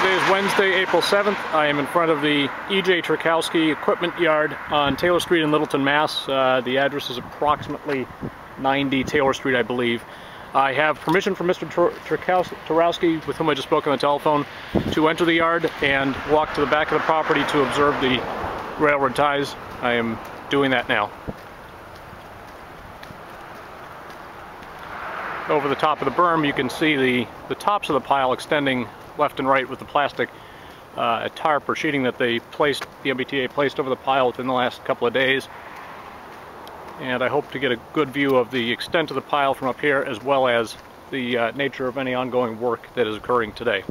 Today is Wednesday, April 7th. I am in front of the E.J. Trukowski Equipment Yard on Taylor Street in Littleton, Mass. The address is approximately 90 Taylor Street, I believe. I have permission from Mr. Trukowski, with whom I just spoke on the telephone, to enter the yard and walk to the back of the property to observe the railroad ties. I am doing that now. Over the top of the berm, you can see the tops of the pile extending left and right with the plastic tarp or sheeting that the MBTA placed over the pile within the last couple of days. And I hope to get a good view of the extent of the pile from up here, as well as the nature of any ongoing work that is occurring today.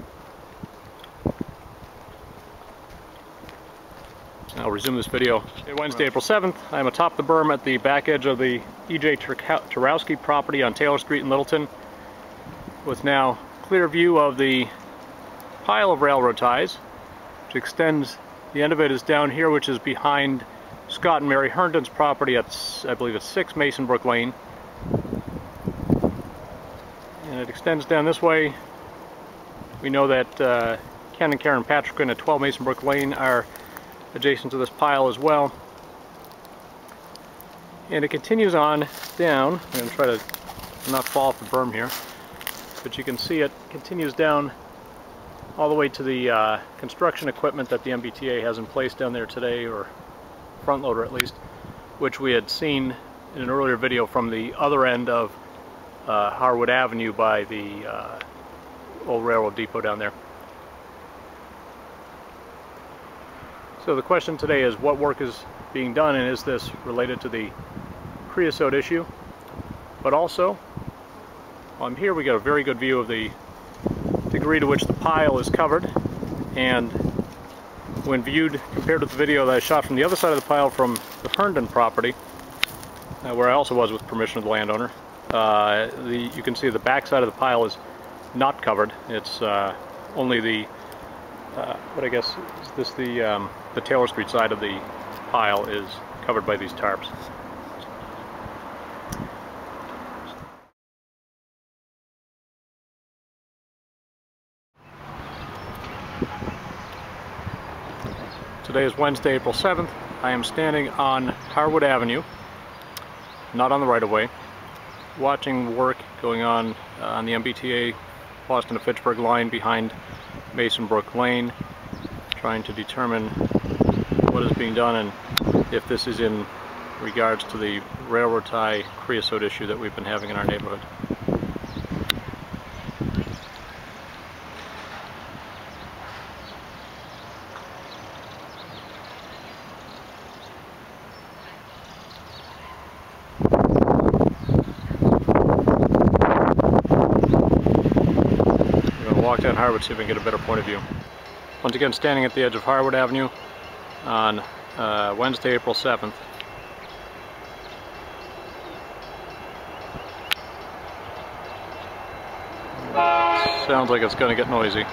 I'll resume this video. Wednesday, April 7th. I'm atop the berm at the back edge of the E.J. Trukowski property on Taylor Street in Littleton, with now clear view of the pile of railroad ties, which extends, the end of it is down here, which is behind Scott and Mary Herndon's property at, I believe it's 6 Mason Brook Lane. And it extends down this way. We know that Ken and Karen Patrick at 12 Mason Brook Lane are adjacent to this pile as well. And it continues on down. I'm going to try to not fall off the berm here, but you can see it continues down all the way to the construction equipment that the MBTA has in place down there today, or front loader at least, which we had seen in an earlier video from the other end of Harwood Avenue by the old railroad depot down there. So the question today is, what work is being done, and is this related to the creosote issue? But also, while I'm here, we got a very good view of the degree to which the pile is covered, and when viewed compared with the video that I shot from the other side of the pile from the Herndon property, where I also was with permission of the landowner, you can see the back side of the pile is not covered. It's only the what I guess is this, the Taylor Street side of the pile is covered by these tarps. Today is Wednesday, April 7th. I am standing on Harwood Avenue, not on the right-of-way, watching work going on the MBTA Boston to Fitchburg line behind Mason Brook Lane, trying to determine what is being done and if this is in regards to the railroad tie creosote issue that we've been having in our neighborhood. Walk down Harwood, see if we can get a better point of view. Once again, standing at the edge of Harwood Avenue on Wednesday, April 7th. Sounds like it's going to get noisy.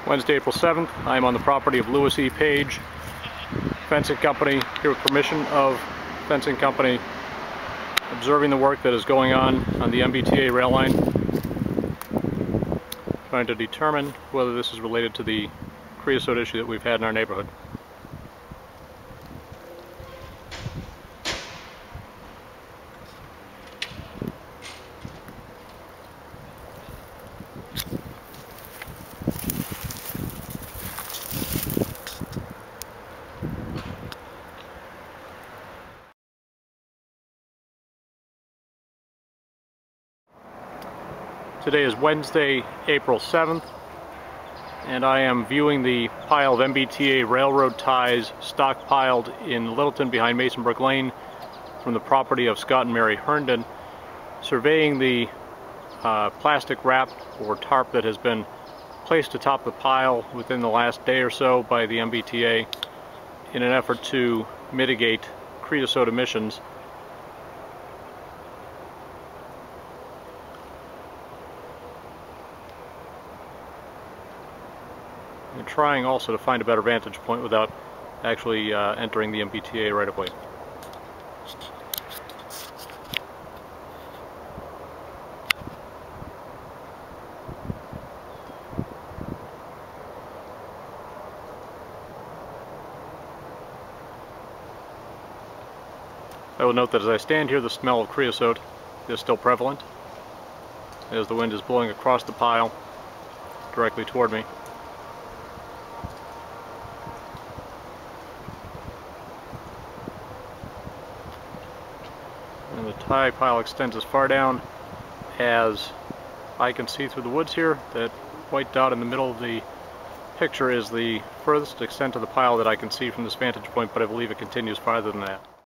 Wednesday, April 7th, I am on the property of Lewis E. Page Fencing Company, here with permission of Fencing Company, observing the work that is going on the MBTA rail line, trying to determine whether this is related to the creosote issue that we've had in our neighborhood. Today is Wednesday, April 7th, and I am viewing the pile of MBTA railroad ties stockpiled in Littleton behind Mason Brook Lane from the property of Scott and Mary Herndon, surveying the plastic wrap or tarp that has been placed atop the pile within the last day or so by the MBTA in an effort to mitigate creosote emissions and trying also to find a better vantage point without actually entering the MBTA right away. I will note that as I stand here, the smell of creosote is still prevalent as the wind is blowing across the pile directly toward me. And the tie pile extends as far down as I can see through the woods here. That white dot in the middle of the picture is the furthest extent of the pile that I can see from this vantage point, but I believe it continues farther than that.